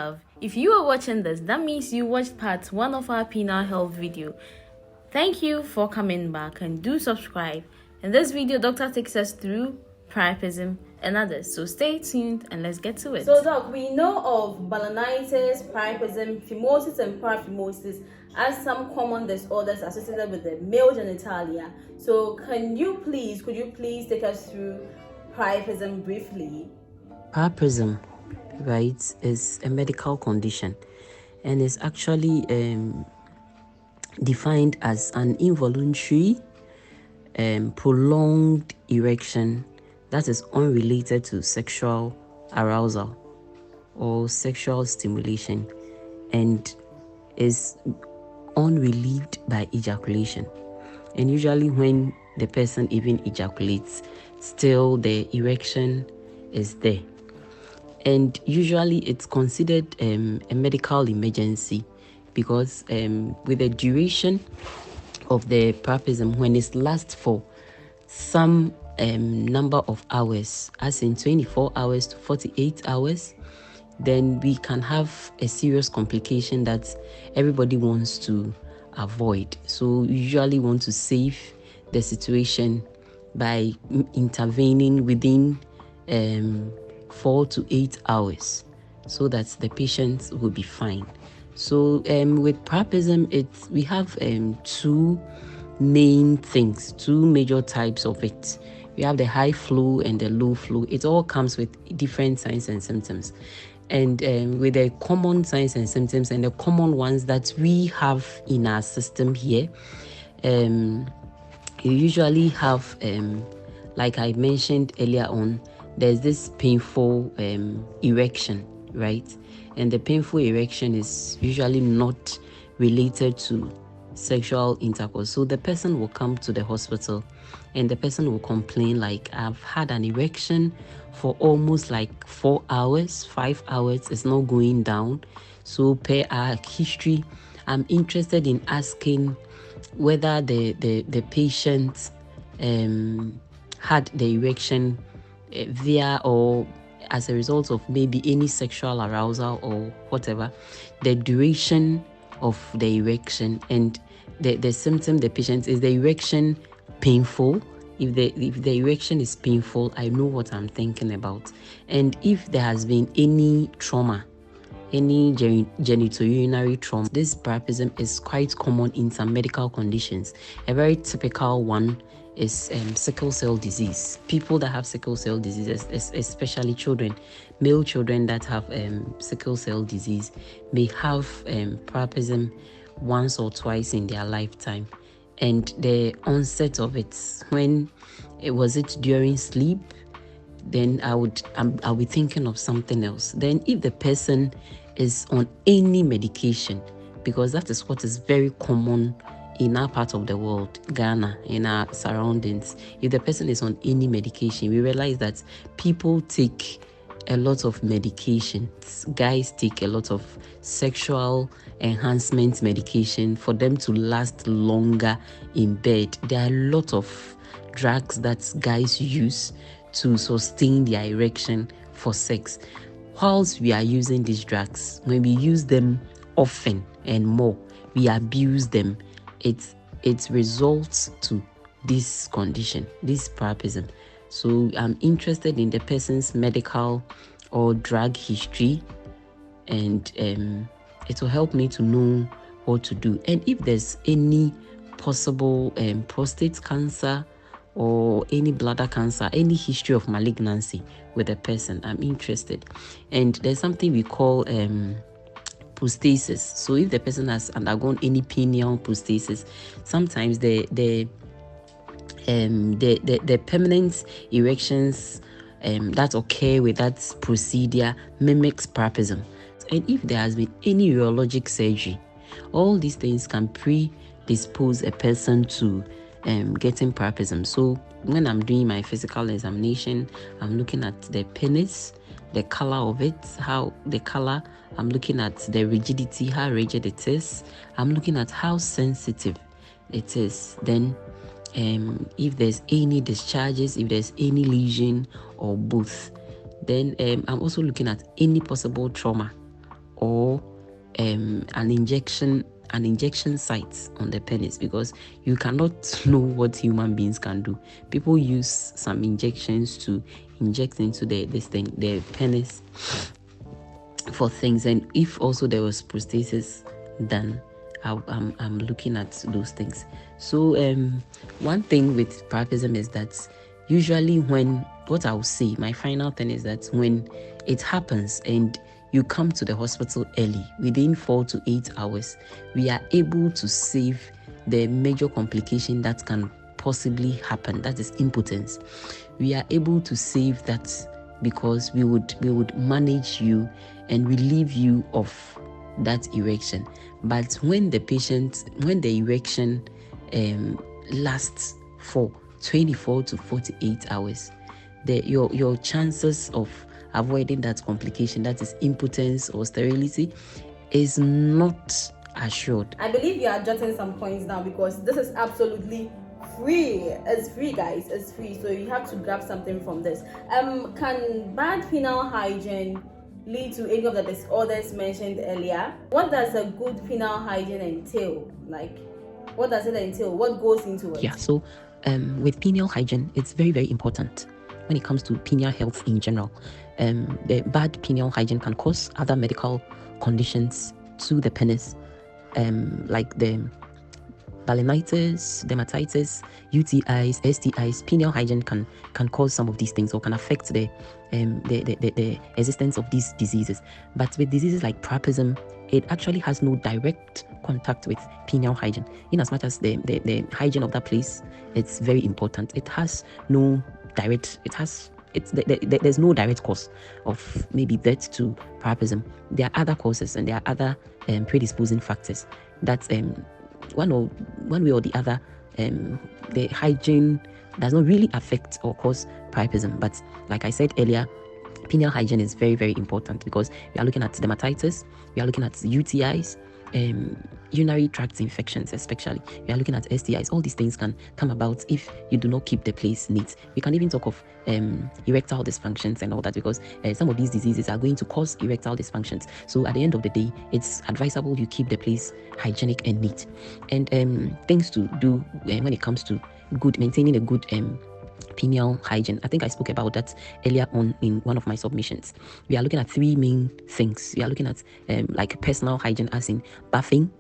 love. If you are watching this, that means you watched part 1 of our penile health video. Thank you for coming back, and do subscribe. In this video, Doctor takes us through Priapism and others. So stay tuned and let's get to it. So Doc, we know of balanitis, Priapism, phimosis and paraphimosis as some common disorders associated with the male genitalia. So could you please take us through Priapism briefly? Priapism, right, is a medical condition and is actually defined as an involuntary prolonged erection that is unrelated to sexual arousal or sexual stimulation and is unrelieved by ejaculation. And usually when the person even ejaculates, still the erection is there. And usually it's considered a medical emergency because with the duration of the Priapism, when it lasts for some number of hours, as in 24 hours to 48 hours, then we can have a serious complication that everybody wants to avoid. So we usually want to save the situation by intervening within 4 to 8 hours so that the patient will be fine. So with Priapism, we have two main things, two major types of it. We have the high flow and the low flow. It all comes with different signs and symptoms. And with the common signs and symptoms and the common ones that we have in our system here, you usually have, like I mentioned earlier on, there's this painful erection, right? And the painful erection is usually not related to sexual intercourse. So the person will come to the hospital and the person will complain like, I've had an erection for almost like 4 hours, 5 hours, it's not going down. So per our history, I'm interested in asking whether the patient had the erection via or as a result of maybe any sexual arousal or whatever, the duration of the erection and the symptom the patient is the erection painful. If the erection is painful, I know what I'm thinking about. And if there has been any trauma, any genitourinary trauma, this Priapism is quite common in some medical conditions. A very typical one is sickle cell disease. People that have sickle cell disease, especially children, male children that have sickle cell disease, may have Priapism once or twice in their lifetime. And the onset of it, when was it during sleep, then I'll be thinking of something else. Then if the person is on any medication, because that is what is very common in our part of the world, Ghana, in our surroundings, if the person is on any medication, we realize that people take a lot of medications. Guys take a lot of sexual enhancement medication for them to last longer in bed. There are a lot of drugs that guys use to sustain their erection for sex. Whilst we are using these drugs, when we use them often and more, we abuse them, it results to this condition, this Priapism. So I'm interested in the person's medical or drug history, and it will help me to know what to do. And if there's any possible prostate cancer or any bladder cancer, any history of malignancy with the person, I'm interested. And there's something we call prostasis. So if the person has undergone any penile prostasis, sometimes the permanent erections that occur with that procedure mimics Priapism. And if there has been any urologic surgery, all these things can predispose a person to getting Priapism. So when I'm doing my physical examination, I'm looking at the penis, the color of it, how the color, I'm looking at the rigidity, how rigid it is, I'm looking at how sensitive it is. Then if there's any discharges, if there's any lesion or both. Then I'm also looking at any possible trauma or an injection site on the penis, because you cannot know what human beings can do. People use some injections to inject into the penis for things, and if also there was prosthesis done, I'm looking at those things. So one thing with Priapism is that usually what I will say, my final thing is that when it happens and you come to the hospital early, within 4 to 8 hours, we are able to save the major complication that can possibly happen, that is impotence. We are able to save that because we would manage you and relieve you of that erection. But when the erection lasts for 24 to 48 hours, your chances of avoiding that complication, that is impotence or sterility, is not assured. I believe you are jotting some points down, because this is absolutely free. It's free, guys. It's free, so you have to grab something from this. Can bad penile hygiene lead to any of the disorders mentioned earlier? What does a good penile hygiene entail? Like, what does it entail? What goes into it? Yeah, so with penile hygiene, it's very, very important when it comes to penile health in general. The bad penile hygiene can cause other medical conditions to the penis, like the balanitis, dermatitis, UTIs, STIs. Penile hygiene can cause some of these things, or can affect the existence of these diseases. But with diseases like Priapism, it actually has no direct contact with penile hygiene, in as much as the hygiene of that place, it's very important. It has no direct, there's no direct cause of maybe death to Priapism. There are other causes, and there are other predisposing factors that one way or the other, the hygiene does not really affect or cause Priapism. But like I said earlier, penile hygiene is very, very important, because we are looking at dermatitis, we are looking at UTIs, urinary tract infections especially, we are looking at STIs. All these things can come about if you do not keep the place neat. We can even talk of erectile dysfunctions and all that, because some of these diseases are going to cause erectile dysfunctions. So at the end of the day, it's advisable you keep the place hygienic and neat. And things to do when it comes to maintaining a good penile hygiene, I think I spoke about that earlier on in one of my submissions. We are looking at 3 main things. We are looking at like personal hygiene, as in bathing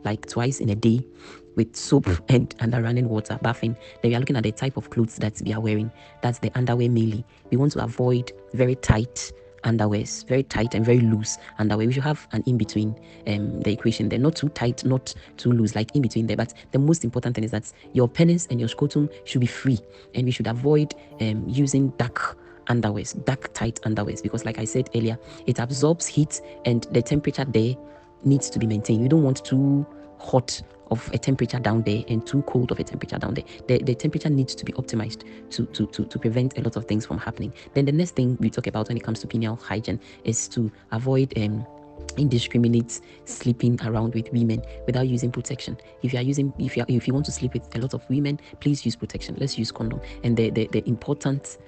like twice in a day with soap and under running water, bathing. Then we are looking at the type of clothes that we are wearing. That's the underwear mainly. We want to avoid very tight underwears, very tight and very loose underwear. We should have an in between the equation. They're not too tight, not too loose, like in between there. But the most important thing is that your penis and your scrotum should be free, and we should avoid using dark underwears, dark tight underwears, because like I said earlier, it absorbs heat and the temperature there needs to be maintained. You don't want too hot of a temperature down there and too cold of a temperature down there. The temperature needs to be optimized to prevent a lot of things from happening. Then the next thing we talk about when it comes to penile hygiene is to avoid indiscriminate sleeping around with women without using protection. If you want to sleep with a lot of women, please use protection. Let's use condom. And the important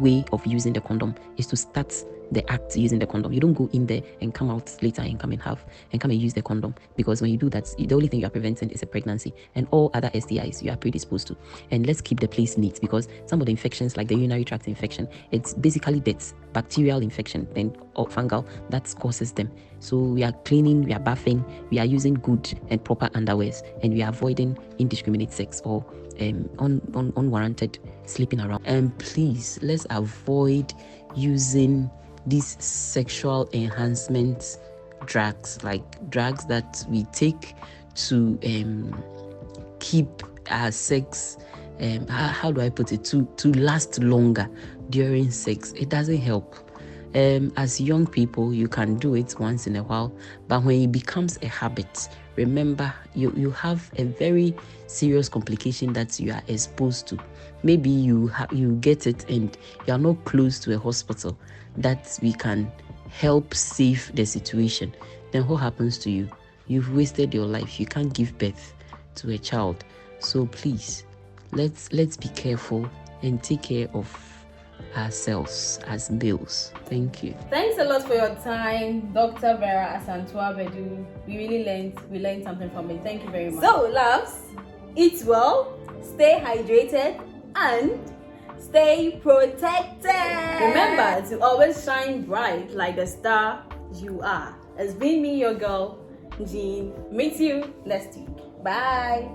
way of using the condom is to start the act using the condom. You don't go in there and come out later and come and use the condom, because when you do that, the only thing you are preventing is a pregnancy and all other STIs you are predisposed to. And let's keep the place neat, because some of the infections, like the urinary tract infection, it's basically that's bacterial infection or fungal that causes them. So we are cleaning, we are bathing, we are using good and proper underwears, and we are avoiding indiscriminate sex or unwarranted sleeping around. And please, let's avoid using these sexual enhancement drugs, like drugs that we take to keep our sex, how do I put it, to last longer during sex. It doesn't help. As young people, you can do it once in a while, but when it becomes a habit, remember you have a very serious complication that you are exposed to. Maybe you get it and you are not close to a hospital that we can help save the situation. Then what happens to you? You've wasted your life. You can't give birth to a child. So please, let's be careful and take care of ourselves as males. Thank you. Thanks a lot for your time, Dr. Vera Asantewaa-Badu. We learned something from it. Thank you very much. So, loves, eat well, stay hydrated, and stay protected. Remember to always shine bright like the star you are. It's been me, your girl, Jean. Meet you next week. Bye.